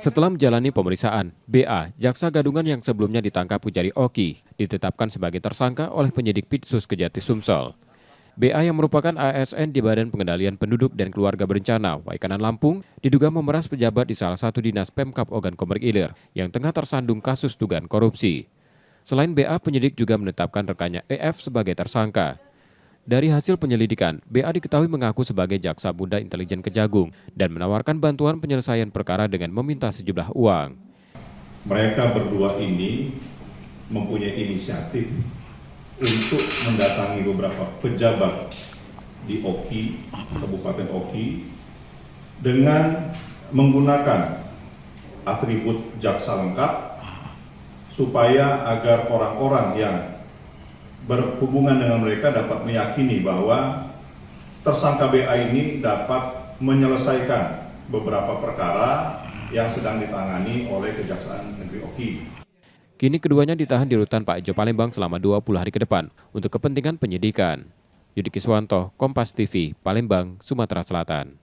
Setelah menjalani pemeriksaan, BA, jaksa gadungan yang sebelumnya ditangkap Pujari Oki, ditetapkan sebagai tersangka oleh penyidik Pitsus Kejati Sumsel. BA yang merupakan ASN di Badan Pengendalian Penduduk dan Keluarga Berencana, Waikanan Lampung, diduga memeras pejabat di salah satu dinas Pemkab Ogan Komering Ilir yang tengah tersandung kasus dugaan korupsi. Selain BA, penyidik juga menetapkan rekannya EF sebagai tersangka. Dari hasil penyelidikan, BA diketahui mengaku sebagai jaksa muda intelijen Kejagung dan menawarkan bantuan penyelesaian perkara dengan meminta sejumlah uang. Mereka berdua ini mempunyai inisiatif untuk mendatangi beberapa pejabat di Oki, Kabupaten Oki, dengan menggunakan atribut jaksa lengkap supaya agar orang-orang yang berhubungan dengan mereka dapat meyakini bahwa tersangka BA ini dapat menyelesaikan beberapa perkara yang sedang ditangani oleh Kejaksaan Negeri Oki. Kini keduanya ditahan di rutan Pak Ejo Palembang selama 20 hari ke depan untuk kepentingan penyidikan. Yudi Kiswanto, Kompas TV, Palembang, Sumatera Selatan.